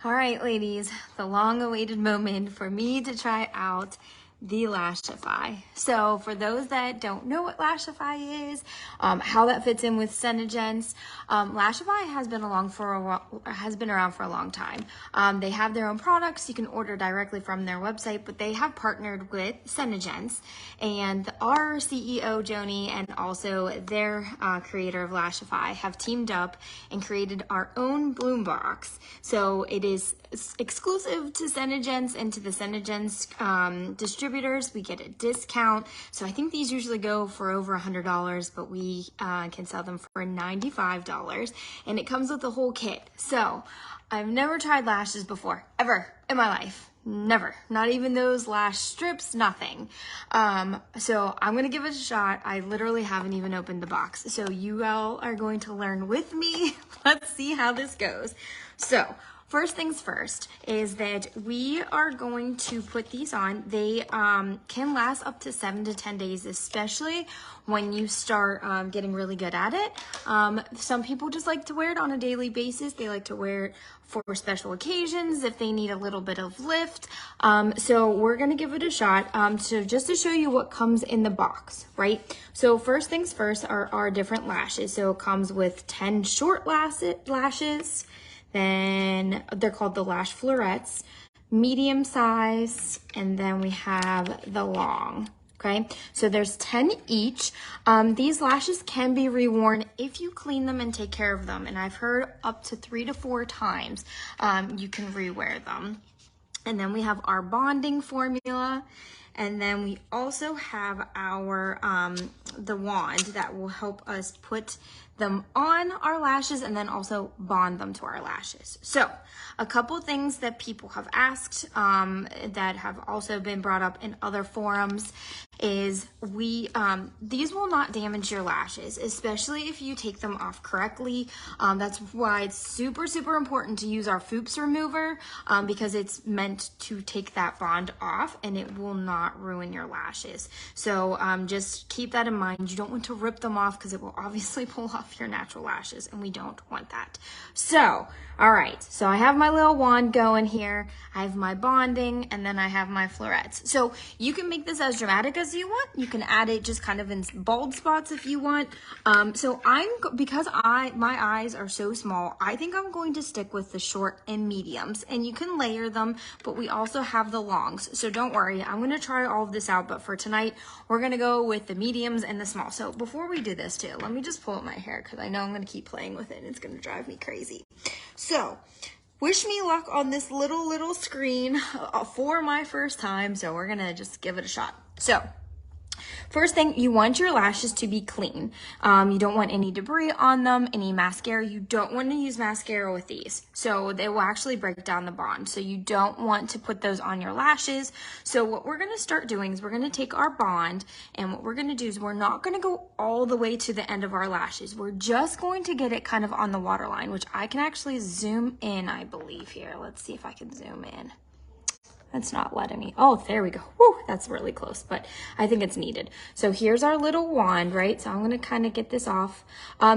All right, ladies, the long-awaited moment for me to try out the Lashify. So for those that don't know what Lashify is, how that fits in with Senegence, Lashify has been around for a long time. They have their own products. You can order directly from their website, but they have partnered with Senegence, and our CEO Joni and also their creator of Lashify have teamed up and created our own Bloom box. So it is exclusive to Senegence and to the Senegence distributors. We get a discount. So I think these usually go for over $100, but we can sell them for $95, and it comes with a whole kit. So I've never tried lashes before, ever in my life. Never. Not even those lash strips, nothing. So I'm going to give it a shot. I literally haven't even opened the box. So you all are going to learn with me. Let's see how this goes. So first things first is that we are going to put these on. They can last up to 7 to 10 days, especially when you start getting really good at it. Some people just like to wear it on a daily basis. They like to wear it for special occasions if they need a little bit of lift. So we're gonna give it a shot just to show you what comes in the box, right? So first things first are our different lashes. So it comes with 10 short lashes. Then they're called the lash florets, medium size, and then we have the long, okay? So there's 10 each. These lashes can be reworn if you clean them and take care of them. And I've heard up to 3 to 4 times you can rewear them. And then we have our bonding formula. And then we also have our, the wand that will help us put them on our lashes and then also bond them to our lashes. So a couple things that people have asked that have also been brought up in other forums is these will not damage your lashes, especially if you take them off correctly. That's why it's super, super important to use our Foops remover because it's meant to take that bond off and it will not ruin your lashes. So just keep that in mind. You don't want to rip them off because it will obviously pull off your natural lashes and we don't want that. So, all right, so I have my little wand going here. I have my bonding and then I have my florets. So you can make this as dramatic as you want. You can add it just kind of in bald spots if you want. So because my eyes are so small, I think I'm going to stick with the short and mediums, and you can layer them, but we also have the longs. So don't worry, I'm going to try all of this out, but for tonight, we're going to go with the mediums and the small. So before we do this too, let me just pull up my hair because I know I'm going to keep playing with it and it's going to drive me crazy. So wish me luck on this little screen for my first time. So we're going to just give it a shot. So first thing, you want your lashes to be clean. You don't want any debris on them, any mascara. You don't want to use mascara with these. So they will actually break down the bond. So you don't want to put those on your lashes. So what we're going to start doing is we're going to take our bond, and what we're going to do is we're not going to go all the way to the end of our lashes. We're just going to get it kind of on the waterline, which I can actually zoom in, I believe here. Let's see if I can zoom in. It's not letting me. Oh, there we go. Woo, that's really close, but I think it's needed. So here's our little wand, right? So I'm going to kind of get this off.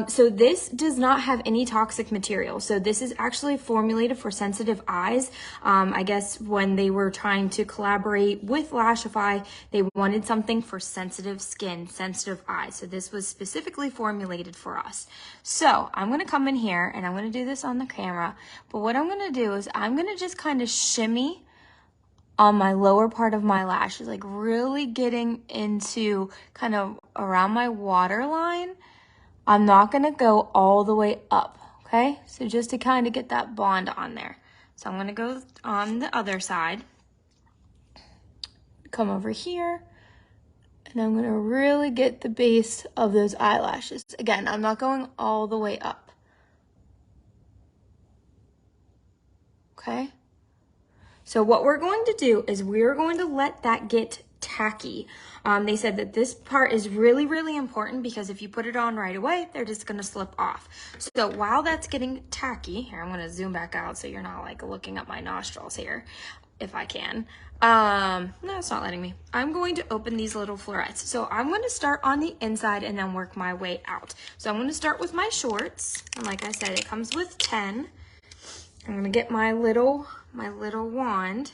So this does not have any toxic material. So this is actually formulated for sensitive eyes. I guess when they were trying to collaborate with Lashify, they wanted something for sensitive skin, sensitive eyes. So this was specifically formulated for us. So I'm going to come in here and I'm going to do this on the camera. But what I'm going to do is I'm going to just kind of shimmy on my lower part of my lashes, like really getting into kind of around my waterline. I'm not gonna go all the way up, okay? So just to kind of get that bond on there. So I'm gonna go on the other side, come over here, and I'm gonna really get the base of those eyelashes. Again, I'm not going all the way up, okay? So what we're going to do is we're going to let that get tacky. They said that this part is really, really important because if you put it on right away, they're just going to slip off. So while that's getting tacky, here, I'm going to zoom back out so you're not like looking up my nostrils here, if I can. No, it's not letting me. I'm going to open these little florets. So I'm going to start on the inside and then work my way out. So I'm going to start with my shorts. And like I said, it comes with 10. I'm gonna get my little wand,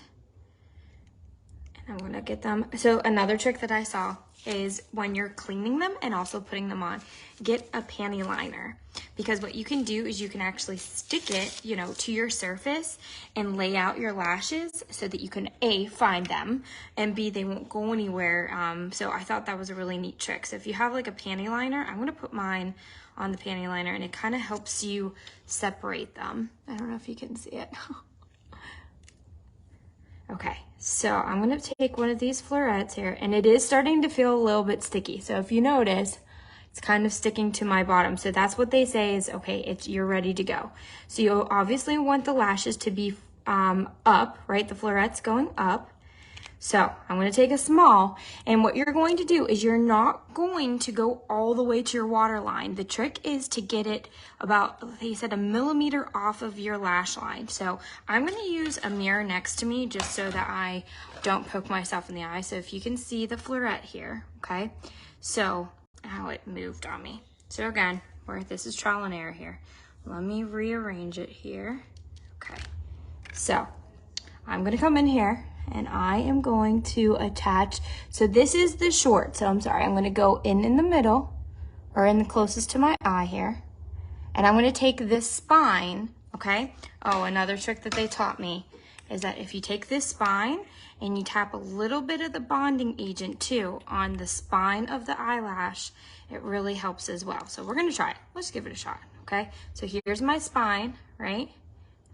and I'm gonna get them. So another trick that I saw is when you're cleaning them and also putting them on, get a panty liner, because what you can do is you can actually stick it, you know, to your surface and lay out your lashes so that you can A, find them, and B, they won't go anywhere. So I thought that was a really neat trick. So if you have like a panty liner, I'm gonna put mine on the panty liner, and it kind of helps you separate them. I don't know if you can see it. Okay, so I'm gonna take one of these florets here, and it is starting to feel a little bit sticky. So if you notice, it's kind of sticking to my bottom. So that's what they say is, okay, you're ready to go. So you obviously want the lashes to be up, right? The florets going up. So I'm gonna take a small, and what you're going to do is you're not going to go all the way to your waterline. The trick is to get it about, they said, 1 millimeter off of your lash line. So I'm gonna use a mirror next to me just so that I don't poke myself in the eye. So if you can see the floret here, okay? So, how it moved on me. So again, this is trial and error here. Let me rearrange it here. Okay, so I'm gonna come in here, and I am going to attach, so this is the short, so I'm sorry, I'm gonna go in the middle, or in the closest to my eye here, and I'm gonna take this spine, okay? Oh, another trick that they taught me is that if you take this spine and you tap a little bit of the bonding agent too on the spine of the eyelash, it really helps as well. So we're gonna try it, let's give it a shot, okay? So here's my spine, right?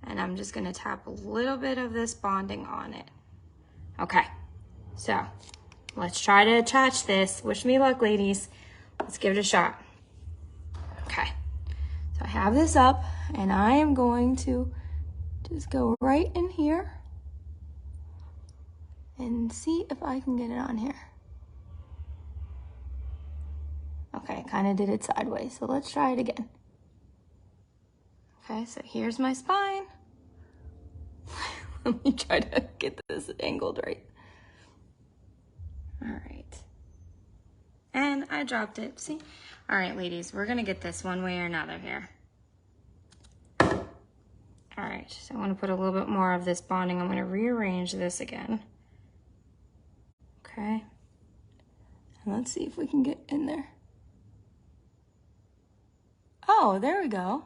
And I'm just gonna tap a little bit of this bonding on it. Okay, so let's try to attach this. Wish me luck, ladies. Let's give it a shot. Okay, so I have this up, and I am going to just go right in here and see if I can get it on here. Okay, kind of did it sideways, so let's try it again. Okay, so here's my spine. Let me try to get this angled right. All right. And I dropped it, see? All right, ladies, we're gonna get this one way or another here. All right, so I wanna put a little bit more of this bonding. I'm gonna rearrange this again. Okay. And let's see if we can get in there. Oh, there we go.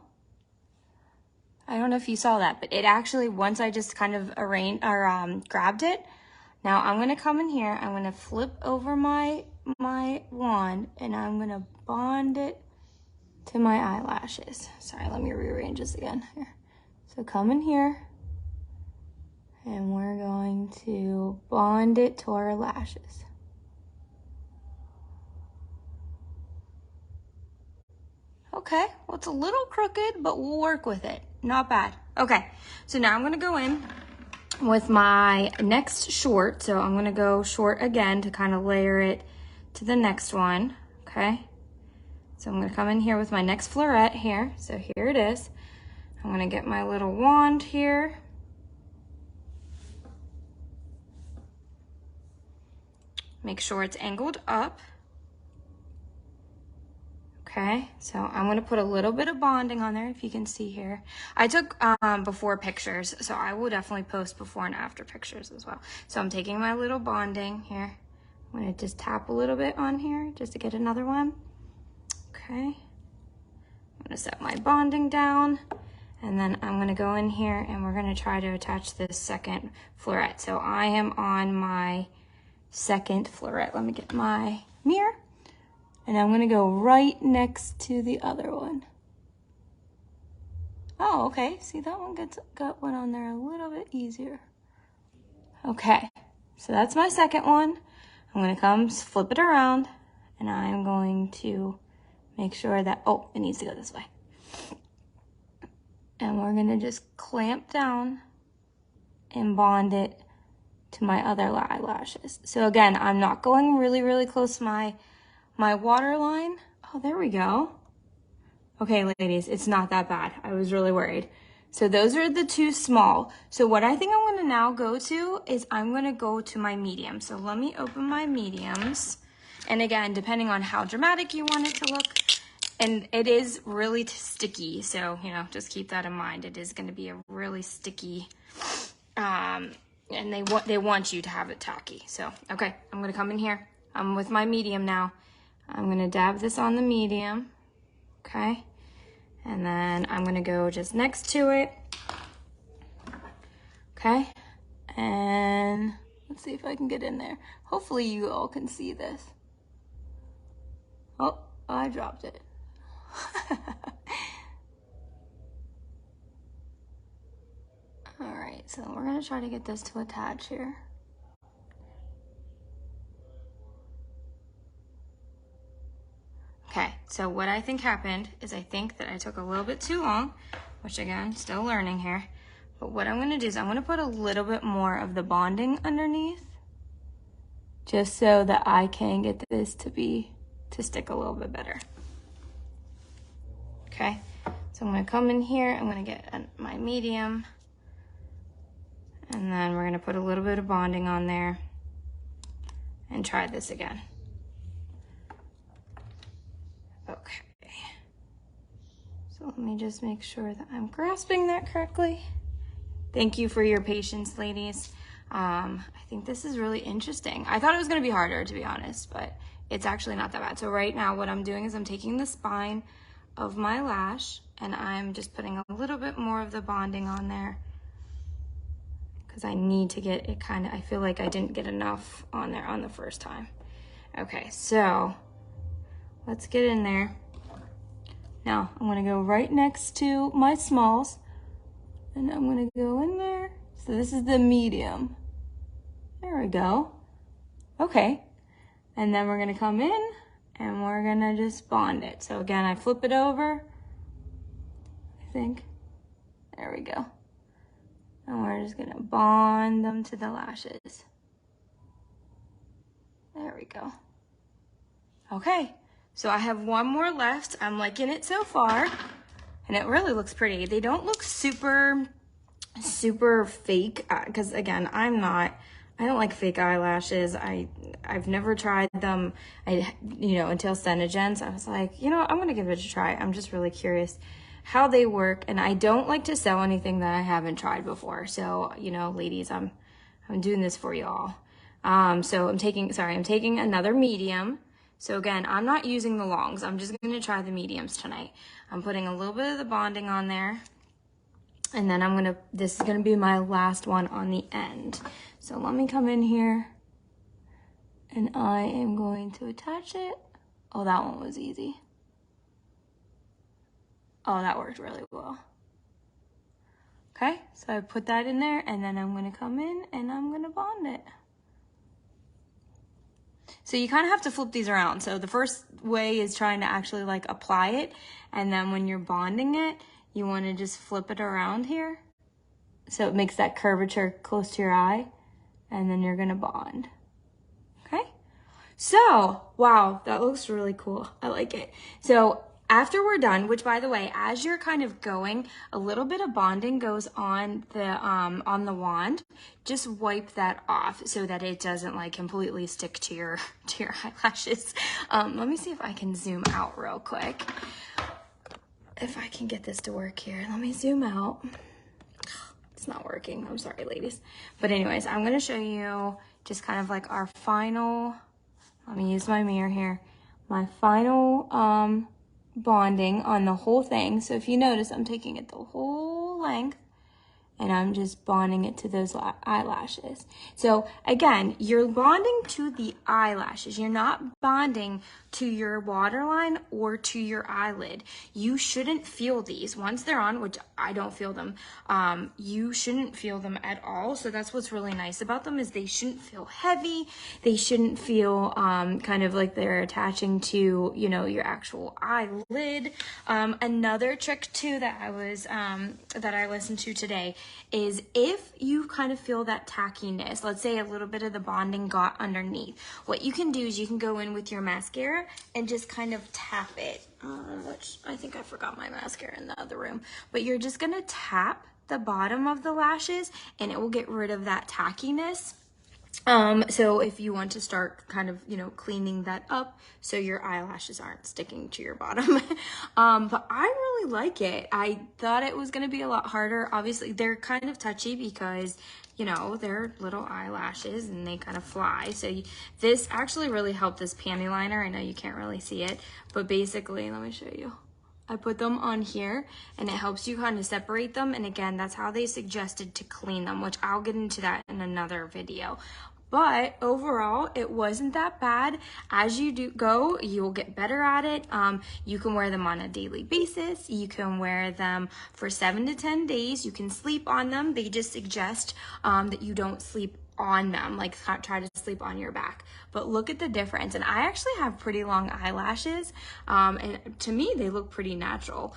I don't know if you saw that, but it actually, once I just kind of grabbed it, now I'm gonna come in here, I'm gonna flip over my wand, and I'm gonna bond it to my eyelashes. Sorry, let me rearrange this again here. So come in here, and we're going to bond it to our lashes. Okay, well, it's a little crooked, but we'll work with it. Not bad. Okay, so now I'm gonna go in with my next short. So I'm gonna go short again to kind of layer it to the next one, okay? So I'm gonna come in here with my next floret here. So here it is. I'm gonna get my little wand here. Make sure it's angled up. Okay, so I'm gonna put a little bit of bonding on there, if you can see here. I took before pictures, so I will definitely post before and after pictures as well. So I'm taking my little bonding here. I'm gonna just tap a little bit on here just to get another one. Okay, I'm gonna set my bonding down, and then I'm gonna go in here and we're gonna try to attach this second floret. So I am on my second floret. Let me get my mirror. And I'm gonna go right next to the other one. Oh, okay, see that one got one on there a little bit easier. Okay, so that's my second one. I'm gonna come flip it around, and I'm going to make sure that, oh, it needs to go this way. And we're gonna just clamp down and bond it to my other eyelashes. So again, I'm not going really, really close to my water line. Oh, there we go. Okay, ladies, it's not that bad. I was really worried. So those are the two small. So what I think I'm gonna now go to is I'm gonna go to my medium. So let me open my mediums. And again, depending on how dramatic you want it to look, and it is really sticky. So, you know, just keep that in mind. It is going to be a really sticky, and they want you to have it tacky. So, okay, I'm going to come in here. I'm with my medium now. I'm going to dab this on the medium. Okay. And then I'm going to go just next to it. Okay. And let's see if I can get in there. Hopefully you all can see this. Oh, I dropped it. All right, so we're gonna try to get this to attach here. Okay, so what I think happened is I think that I took a little bit too long, which again, still learning here. But what I'm gonna do is I'm gonna put a little bit more of the bonding underneath, just so that I can get this to stick a little bit better. Okay, so I'm gonna come in here, I'm gonna get my medium, and then we're gonna put a little bit of bonding on there and try this again. Okay, so let me just make sure that I'm grasping that correctly. Thank you for your patience, ladies. I think this is really interesting. I thought it was gonna be harder, to be honest, but it's actually not that bad. So right now what I'm doing is I'm taking the spine of my lash and I'm just putting a little bit more of the bonding on there because I need to get it I feel like I didn't get enough on there on the first time. Okay, so let's get in there. Now I'm gonna go right next to my smalls and I'm gonna go in there. So this is the medium. There we go. Okay, and then we're gonna come in and we're gonna just bond it. So again, I flip it over, I think. There we go. And we're just gonna bond them to the lashes. There we go. Okay, so I have one more left. I'm liking it so far, and it really looks pretty. They don't look super fake, because again, I don't like fake eyelashes. I've never tried them, until SeneGence. I was like, I'm gonna give it a try. I'm just really curious how they work, and I don't like to sell anything that I haven't tried before. So, ladies, I'm doing this for you all. So I'm taking another medium. So again, I'm not using the longs. I'm just gonna try the mediums tonight. I'm putting a little bit of the bonding on there. And then this is gonna be my last one on the end. So let me come in here and I am going to attach it. Oh, that one was easy. Oh, that worked really well. Okay, so I put that in there and then I'm gonna come in and I'm gonna bond it. So you kind of have to flip these around. So the first way is trying to actually apply it. And then when you're bonding it, you want to just flip it around here. So it makes that curvature close to your eye. And then you're going to bond. Okay. So, wow, that looks really cool. I like it. So after we're done, which by the way, as you're kind of going, a little bit of bonding goes on the wand. Just wipe that off so that it doesn't completely stick to your eyelashes. Let me see if I can zoom out real quick. If I can get this to work here, let me zoom out. It's not working. I'm sorry, ladies. But anyways, I'm going to show you just kind of our final, let me use my mirror here, my final bonding on the whole thing. So if you notice, I'm taking it the whole length and I'm just bonding it to those eyelashes. So again, you're bonding to the eyelashes. You're not bonding to your waterline or to your eyelid. You shouldn't feel these. Once they're on, which I don't feel them, you shouldn't feel them at all. So that's what's really nice about them, is they shouldn't feel heavy. They shouldn't feel kind of like they're attaching to, your actual eyelid. Another trick too that I listened to today is if you kind of feel that tackiness, let's say a little bit of the bonding got underneath, what you can do is you can go in with your mascara and just kind of tap it, which I think I forgot my mascara in the other room, but you're just gonna tap the bottom of the lashes and it will get rid of that tackiness. So if you want to start kind of, you know, cleaning that up so your eyelashes aren't sticking to your bottom. But I really like it. I thought it was going to be a lot harder. Obviously, they're kind of touchy because, you know, they're little eyelashes and they kind of fly. So this actually really helped this panty liner. I know you can't really see it, but basically, let me show you. I put them on here and it helps you kind of separate them. And again, that's how they suggested to clean them, which I'll get into that in another video. But overall, it wasn't that bad. As you go, you will get better at it. You can wear them on a daily basis. You can wear them for 7 to 10 days. You can sleep on them. They just suggest that you don't sleep on them, like try to sleep on your back. But look at the difference. And I actually have pretty long eyelashes, and to me they look pretty natural.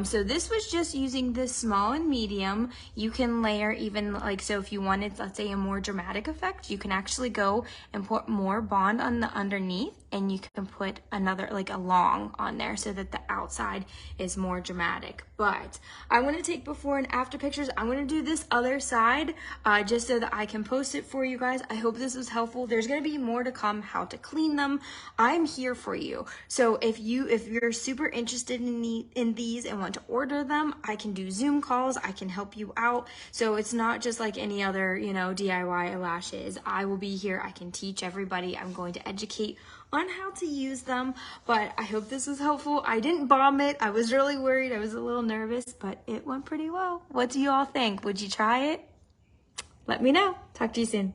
So this was just using this small and medium. You can layer even, like, so if you wanted, let's say, a more dramatic effect, you can actually go and put more bond on the underneath, and you can put another, like a long on there, so that the outside is more dramatic. But I want to take before and after pictures. I'm going to do this other side just so that I can post it for you guys. I hope this was helpful. There's going to be more to come, how to clean them. I'm here for you. So if you're super interested in these and want to order them, I can do Zoom calls. I can help you out. So it's not just like any other, you know, DIY lashes. I will be here. I can teach everybody. I'm going to educate on how to use them. But I hope this was helpful. I didn't bomb it. I was really worried. I was a little nervous, but it went pretty well. What do you all think? Would you try it? Let me know. Talk to you soon.